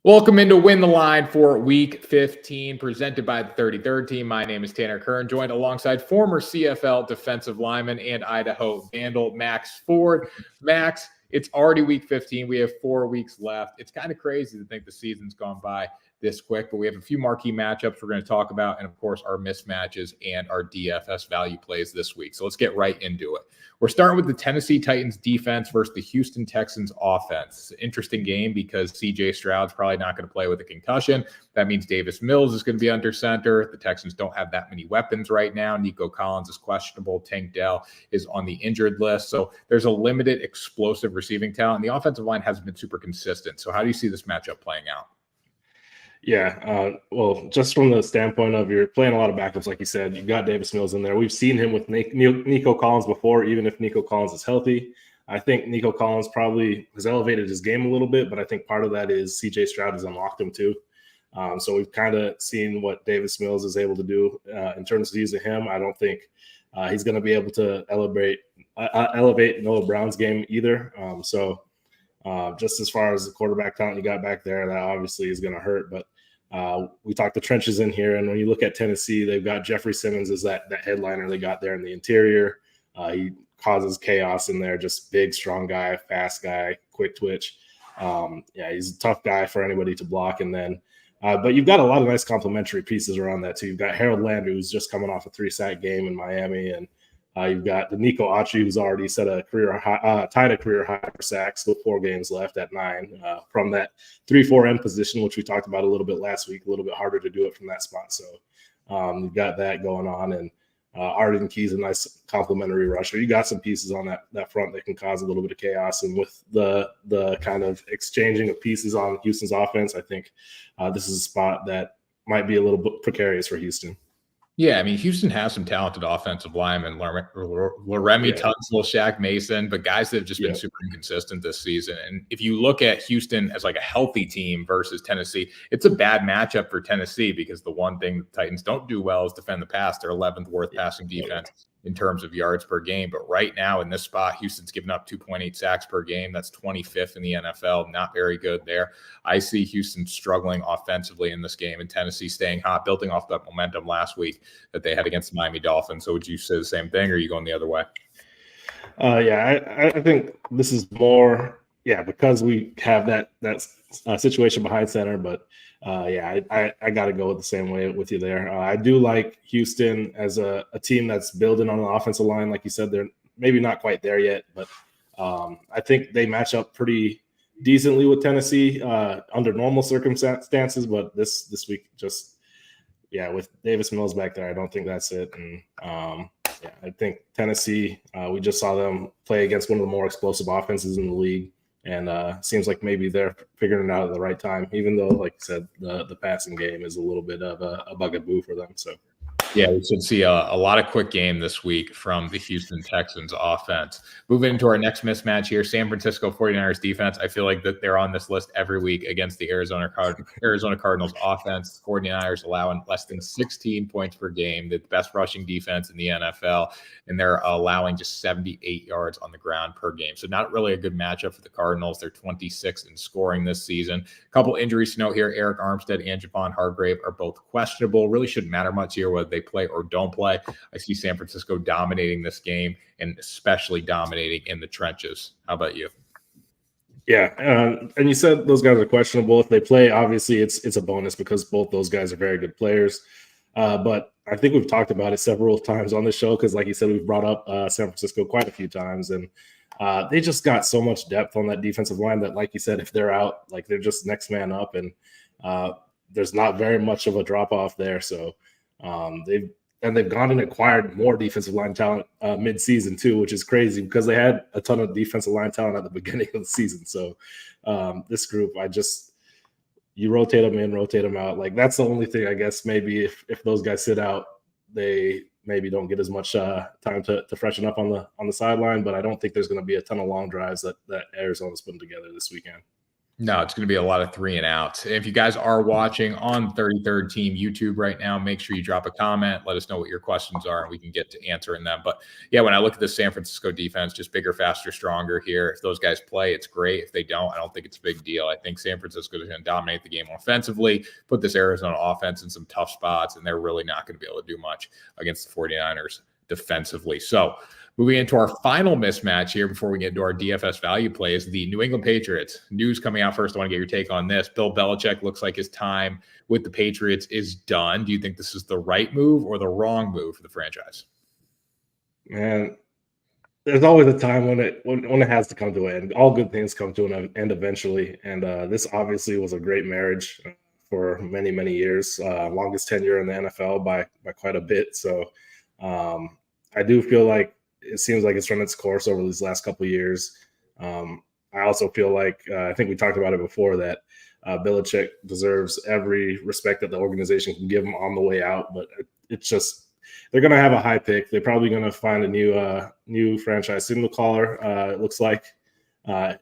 Welcome into Win the Line for Week 15, presented by the 33rd team. My name is Tanner Kern, joined alongside former CFL defensive lineman and Idaho Vandal, Maxx Forde. Max, it's already Week 15. We have 4 weeks left. It's kind of crazy to think the season's gone by this quick, but we have a few marquee matchups we're going to talk about, and of course, our mismatches and our DFS value plays this week. So let's get right into it. We're starting with the Tennessee Titans defense versus the Houston Texans offense. It's an interesting game because CJ Stroud's probably not going to play with a concussion. That means Davis Mills is going to be under center. The Texans don't have that many weapons right now. Nico Collins is questionable. Tank Dell is on the injured list. So there's a limited explosive receiving talent. And the offensive line hasn't been super consistent. So how do you see this matchup playing out? Yeah, well, just from the standpoint of you're playing a lot of backups, like you said, you've got Davis Mills in there. We've seen him with Nico Collins before, even if Nico Collins is healthy. I think Nico Collins probably has elevated his game a little bit, but I think part of that is CJ Stroud has unlocked him too. So we've kind of seen what Davis Mills is able to do in terms of using him. I don't think he's going to be able to elevate Noah Brown's game either. Just as far as the quarterback talent you got back there, that obviously is going to hurt. But we talked the trenches in here, and when you look at Tennessee, they've got Jeffrey Simmons as that headliner they got there in the interior. He causes chaos in there, just big, strong guy, fast guy, quick twitch. He's a tough guy for anybody to block. And then, but you've got a lot of nice complementary pieces around that too. You've got Harold Landry, who's just coming off a 3-sack game in Miami, and you've got the Nico Achi, who's already set a career high, tied a career high for sacks with 4 games left at 9 from that 3-4 end position, which we talked about a little bit last week. A little bit harder to do it from that spot. So you've got that going on, and Arden Key's a nice complementary rusher. You got some pieces on that front that can cause a little bit of chaos, and with the kind of exchanging of pieces on Houston's offense, I think this is a spot that might be a little bit precarious for Houston. Yeah, I mean, Houston has some talented offensive linemen, Laremy Tunsil, Shaq Mason, but guys that have just been super inconsistent this season. And if you look at Houston as like a healthy team versus Tennessee, it's a bad matchup for Tennessee because the one thing the Titans don't do well is defend the pass. They're 11th worst passing defense in terms of yards per game. But right now in this spot, Houston's given up 2.8 sacks per game. That's 25th in the NFL. Not very good there. I see Houston struggling offensively in this game and Tennessee staying hot, building off that momentum last week that they had against the Miami Dolphins. So would you say the same thing, or are you going the other way? I think this is more, because we have that situation behind center, but I got to go with the same way with you there. I do like Houston as a team that's building on the offensive line. Like you said, they're maybe not quite there yet, but I think they match up pretty decently with Tennessee under normal circumstances. But this week, with Davis Mills back there, I don't think that's it. And I think Tennessee, we just saw them play against one of the more explosive offenses in the league. And seems like maybe they're figuring it out at the right time, even though, like I said, the passing game is a little bit of a bugaboo for them. So, yeah, we should see a lot of quick game this week from the Houston Texans offense. Moving into our next mismatch here, San Francisco 49ers defense. I feel like that they're on this list every week against the Arizona Cardinals offense. The 49ers allowing less than 16 points per game, the best rushing defense in the NFL, and they're allowing just 78 yards on the ground per game. So not really a good matchup for the Cardinals. They're 26th in scoring this season. A couple injuries to note here. Eric Armstead and Javon Hargrave are both questionable. Really shouldn't matter much here whether they play or don't play. I see San Francisco dominating this game and especially dominating in the trenches. How about you? Yeah, and you said those guys are questionable. If they play, obviously it's a bonus because both those guys are very good players. But I think we've talked about it several times on this show because, like you said, we've brought up San Francisco quite a few times, and they just got so much depth on that defensive line that, like you said, if they're out, like they're just next man up, and there's not very much of a drop off there. So they've gone and acquired more defensive line talent mid-season too, which is crazy because they had a ton of defensive line talent at the beginning of the season. So this group, you rotate them in, rotate them out. Like that's the only thing, I guess, maybe if those guys sit out, they maybe don't get as much time to freshen up on the sideline. But I don't think there's going to be a ton of long drives that Arizona's putting together this weekend. No, it's going to be a lot of 3 and outs. If you guys are watching on 33rd Team YouTube right now, make sure you drop a comment. Let us know what your questions are, and we can get to answering them. But yeah, when I look at the San Francisco defense, just bigger, faster, stronger here. If those guys play, it's great. If they don't, I don't think it's a big deal. I think San Francisco is going to dominate the game offensively, put this Arizona offense in some tough spots, and they're really not going to be able to do much against the 49ers defensively. So moving into our final mismatch here before we get into our DFS value plays, the New England Patriots. News coming out first. I want to get your take on this. Bill Belichick looks like his time with the Patriots is done. Do you think this is the right move or the wrong move for the franchise? Man, there's always a time when it has to come to an end. All good things come to an end eventually, and this obviously was a great marriage for many, many years. Longest tenure in the NFL by quite a bit. So I do feel like it seems like it's run its course over these last couple of years. I also feel like I think we talked about it before that Belichick deserves every respect that the organization can give him on the way out. But it's just they're going to have a high pick. They're probably going to find a new franchise signal caller. It looks like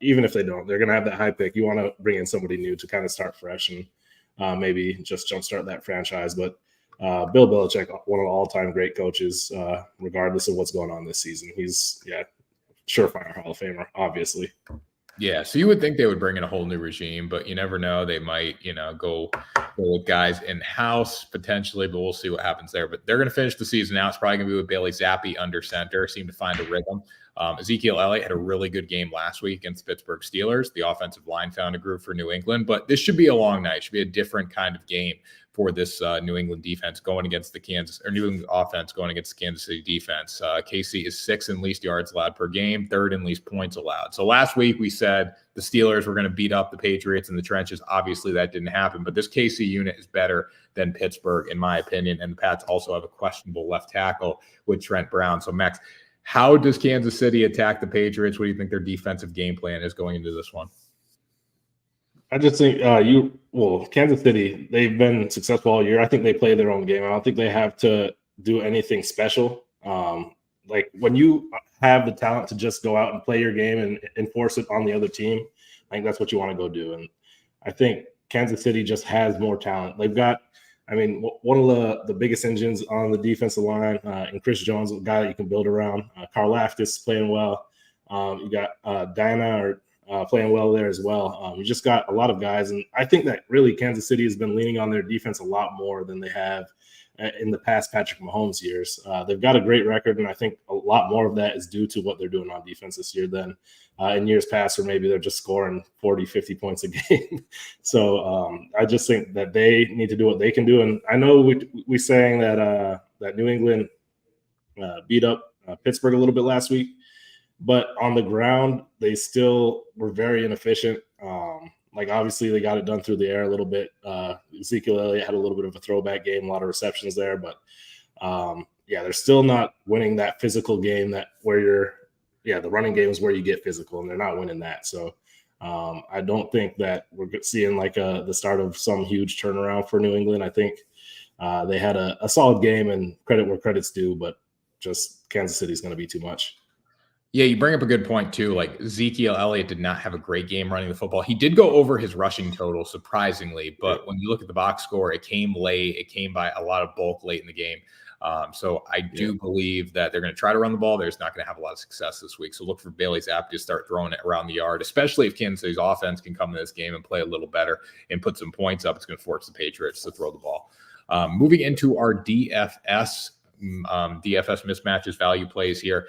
even if they don't, they're going to have that high pick. You want to bring in somebody new to kind of start fresh and maybe just jumpstart that franchise. But Bill Belichick, one of the all-time great coaches, regardless of what's going on this season. He's, surefire Hall of Famer, obviously. Yeah, so you would think they would bring in a whole new regime, but you never know. They might, go with guys in-house potentially, but we'll see what happens there. But they're going to finish the season out. It's probably going to be with Bailey Zappi under center, seem to find a rhythm. Ezekiel Elliott had a really good game last week against the Pittsburgh Steelers. The offensive line found a groove for New England, but this should be a long night. It should be a different kind of game for this New England defense going against the New England offense going against the Kansas City defense. KC is 6th in least yards allowed per game, 3rd in least points allowed. So last week we said the Steelers were going to beat up the Patriots in the trenches. Obviously that didn't happen, but this KC unit is better than Pittsburgh in my opinion. And the Pats also have a questionable left tackle with Trent Brown. So Max, how does Kansas City attack the Patriots? What do you think their defensive game plan is going into this one? I just think Kansas City, they've been successful all year. I think they play their own game. I don't think they have to do anything special. Like when you have the talent to just go out and play your game and enforce it on the other team, I think that's what you want to go do. And I think Kansas City just has more talent. They've got, one of the biggest engines on the defensive line, and Chris Jones, a guy that you can build around. Karlaftis playing well. You got Diana playing well there as well. You just got a lot of guys, and I think that really Kansas City has been leaning on their defense a lot more than they have in the past Patrick Mahomes years. They've got a great record, and I think a lot more of that is due to what they're doing on defense this year than in years past where maybe they're just scoring 40, 50 points a game. So I just think that they need to do what they can do. And I know we saying that that New England beat up Pittsburgh a little bit last week, but on the ground, they still were very inefficient. Obviously, they got it done through the air a little bit. Ezekiel Elliott had a little bit of a throwback game, a lot of receptions there. But, they're still not winning that physical game the running game is where you get physical, and they're not winning that. So I don't think that we're seeing the start of some huge turnaround for New England. I think they had a solid game, and credit where credit's due, but just Kansas City is going to be too much. Yeah, you bring up a good point too. Like Ezekiel Elliott did not have a great game running the football. He did go over his rushing total, surprisingly, but when you look at the box score, it came late. It came by a lot of bulk late in the game. So I do believe that they're going to try to run the ball. They're just not going to have a lot of success this week. So look for Bailey Zappi to start throwing it around the yard, especially if Kansas City's offense can come to this game and play a little better and put some points up. It's going to force the Patriots to throw the ball. Moving into our DFS mismatches, value plays here.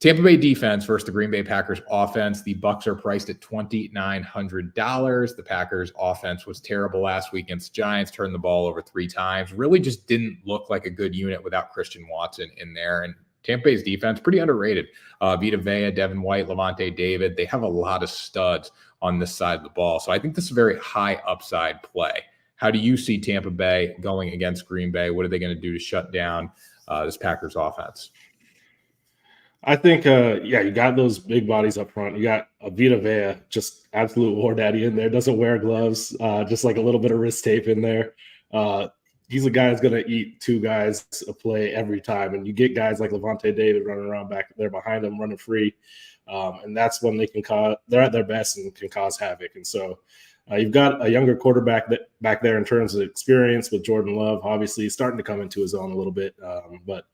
Tampa Bay defense versus the Green Bay Packers offense. The Bucs are priced at $2,900. The Packers offense was terrible last week against the Giants, turned the ball over 3 times. Really just didn't look like a good unit without Christian Watson in there. And Tampa Bay's defense, pretty underrated. Vita Vea, Devin White, Levante David, they have a lot of studs on this side of the ball. So I think this is a very high upside play. How do you see Tampa Bay going against Green Bay? What are they going to do to shut down this Packers offense? I think, you got those big bodies up front. You got Vita Vea, just absolute war daddy in there. Doesn't wear gloves, just like a little bit of wrist tape in there. He's a guy that's going to eat 2 guys a play every time. And you get guys like Levante David running around back there behind him, running free. And that's when they're at their best and can cause havoc. And so you've got a younger quarterback back there in terms of experience with Jordan Love. Obviously, he's starting to come into his own a little bit, but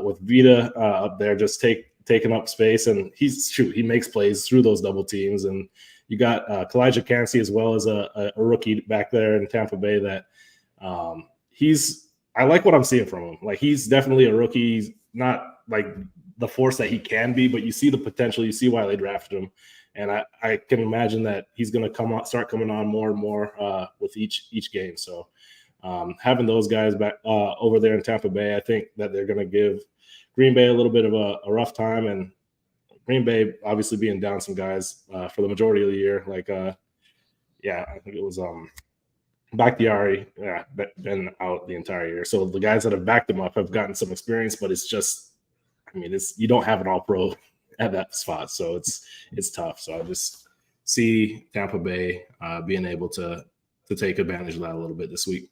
with Vita up there, just taking up space, and he makes plays through those double teams. And you got Kalijah Cansey as well as a rookie back there in Tampa Bay that I like what I'm seeing from him. Like, he's definitely a rookie. He's not like the force that he can be, but you see the potential. You see why they drafted him. And I can imagine that he's going to start coming on more and more with each game. So having those guys back over there in Tampa Bay, I think that they're going to give Green Bay a little bit of a rough time. And Green Bay obviously being down some guys for the majority of the year. Like, I think it was Bakhtiari, been out the entire year. So the guys that have backed them up have gotten some experience, but it's just, you don't have an all-pro at that spot, so it's tough. So I just see Tampa Bay being able to take advantage of that a little bit this week.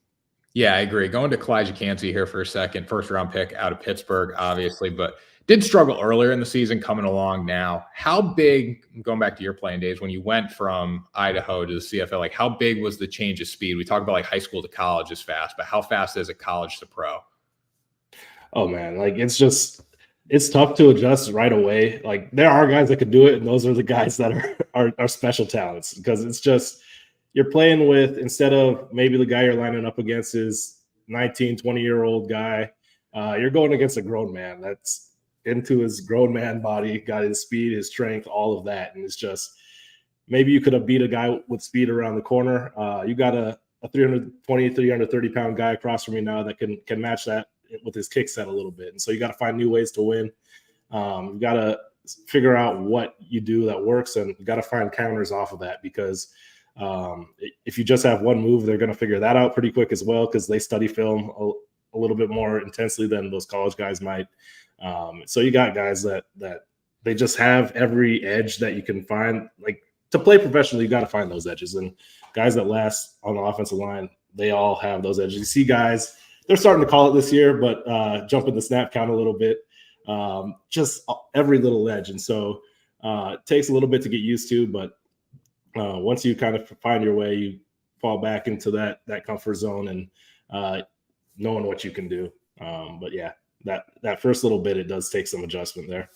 Yeah, I agree. Going to Kalijah Cansey here for a second, first-round pick out of Pittsburgh, obviously, but did struggle earlier in the season, coming along now. How big, going back to your playing days, when you went from Idaho to the CFL, like how big was the change of speed? We talk about like high school to college is fast, but how fast is it college to pro? Oh, man, like it's tough to adjust right away. Like, there are guys that could do it, and those are the guys that are special talents, because it's just you're playing with, instead of maybe the guy you're lining up against is 19, 20-year-old guy, you're going against a grown man that's into his grown man body, got his speed, his strength, all of that. And it's just, maybe you could have beat a guy with speed around the corner. You got a 320, 330-pound guy across from you now that can match that with his kick set a little bit. And so you got to find new ways to win. You've got to figure out what you do that works, and you got to find counters off of that, because if you just have one move, they're going to figure that out pretty quick as well, because they study film a little bit more intensely than those college guys might. So you got guys that they just have every edge that you can find. Like, to play professionally, you got to find those edges, and guys that last on the offensive line, they all have those edges. You see guys, they're starting to call it this year, but jumping the snap count a little bit, just every little edge. And so it takes a little bit to get used to, but once you kind of find your way, you fall back into that comfort zone and knowing what you can do. But yeah, that first little bit, it does take some adjustment there.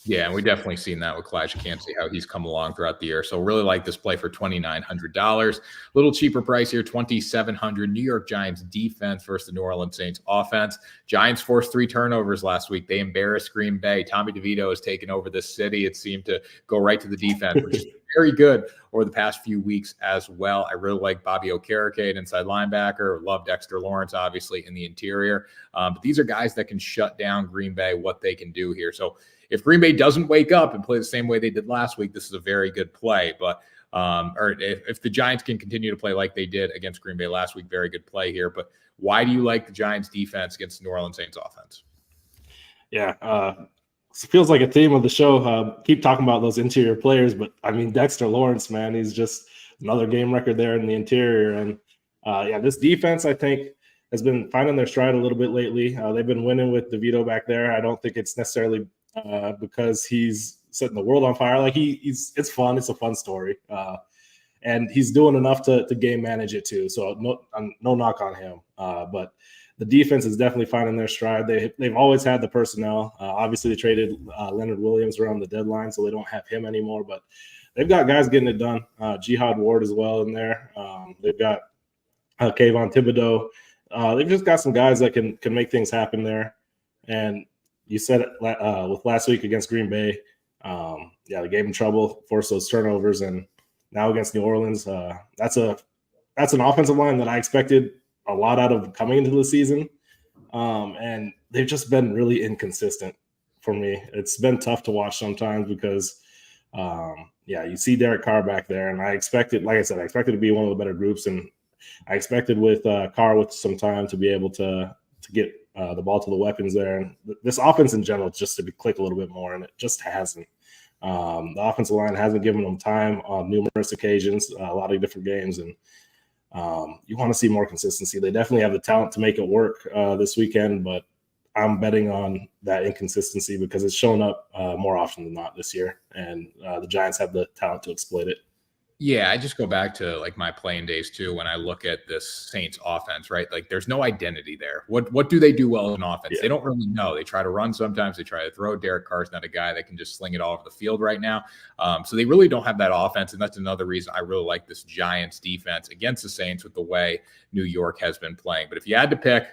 Yeah, and we definitely seen that with Kalijah Cansey, how he's come along throughout the year. So really like this play for $2,900. A little cheaper price here, $2,700. New York Giants defense versus the New Orleans Saints offense. Giants forced 3 turnovers last week. They embarrassed Green Bay. Tommy DeVito has taken over this city. It seemed to go right to the defense, which is very good over the past few weeks as well. I really like Bobby Okereke, inside linebacker. Love Dexter Lawrence, obviously, in the interior. But these are guys that can shut down Green Bay, what they can do here. So if Green Bay doesn't wake up and play the same way they did last week, this is a very good play. But or if the Giants can continue to play like they did against Green Bay last week, very good play here. But why do you like the Giants defense against the New Orleans Saints offense? Yeah, it feels like a theme of the show. Keep talking about those interior players, but I mean, Dexter Lawrence, man, he's just another game record there in the interior. And this defense, I think, has been finding their stride a little bit lately. They've been winning with DeVito back there. I don't think it's necessarily because he's setting the world on fire. Like, it's fun. It's a fun story. And he's doing enough to game manage it too. So no knock on him. But the defense is definitely finding their stride. They've always had the personnel. Obviously, they traded Leonard Williams around the deadline, so they don't have him anymore. But they've got guys getting it done. Jihad Ward as well in there. They've got Kayvon Thibodeau. They've just got some guys that can make things happen there. And you said it with last week against Green Bay. They gave them trouble, forced those turnovers, and now against New Orleans, that's an offensive line that I expected a lot out of coming into the season. And they've just been really inconsistent for me. It's been tough to watch sometimes because, you see Derek Carr back there, and I expected to be one of the better groups, and I expected with Carr with some time to be able to get the ball to the weapons there. And this offense in general, just to click a little bit more, and it just hasn't. The offensive line hasn't given them time on numerous occasions, a lot of different games, and you want to see more consistency. They definitely have the talent to make it work this weekend, but I'm betting on that inconsistency because it's shown up more often than not this year, and the Giants have the talent to exploit it. Yeah, I just go back to like my playing days too. When I look at this Saints offense, right? Like there's no identity there. What do they do well in offense? Yeah. They don't really know. They try to run sometimes. They try to throw. Derek Carr's not a guy that can just sling it all over the field right now. So they really don't have that offense, and that's another reason I really like this Giants defense against the Saints with the way New York has been playing. But if you had to pick,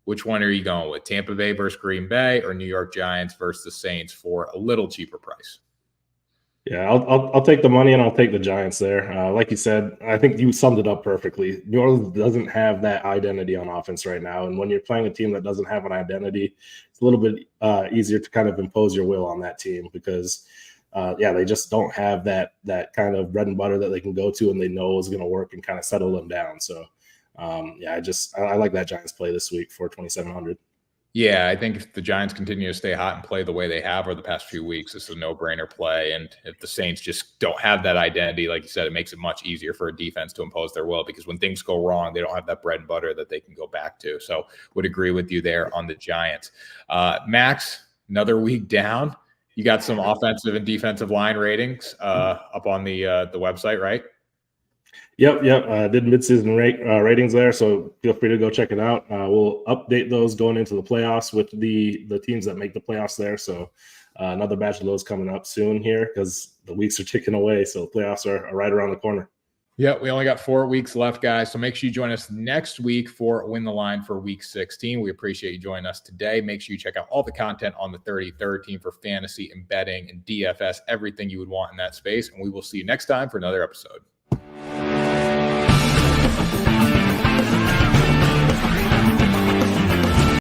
which one are you going with? Tampa Bay versus Green Bay or New York Giants versus the Saints for a little cheaper price? Yeah, I'll take the money and I'll take the Giants there. Like you said, I think you summed it up perfectly. New Orleans doesn't have that identity on offense right now, and when you're playing a team that doesn't have an identity, it's a little bit easier to kind of impose your will on that team because, they just don't have that kind of bread and butter that they can go to and they know is going to work and kind of settle them down. So, I like that Giants play this week for 2,700. Yeah, I think if the Giants continue to stay hot and play the way they have over the past few weeks, this is a no-brainer play. And if the Saints just don't have that identity, like you said, it makes it much easier for a defense to impose their will because when things go wrong, they don't have that bread and butter that they can go back to. So would agree with you there on the Giants. Max, another week down. You got some offensive and defensive line ratings up on the website, right? Yep. Did midseason ratings there, so feel free to go check it out. We'll update those going into the playoffs with the teams that make the playoffs there. So another batch of those coming up soon here because the weeks are ticking away. So playoffs are right around the corner. Yeah, we only got 4 weeks left, guys. So make sure you join us next week for Win the Line for Week 16. We appreciate you joining us today. Make sure you check out all the content on the 33rd team for fantasy and betting and DFS, everything you would want in that space. And we will see you next time for another episode.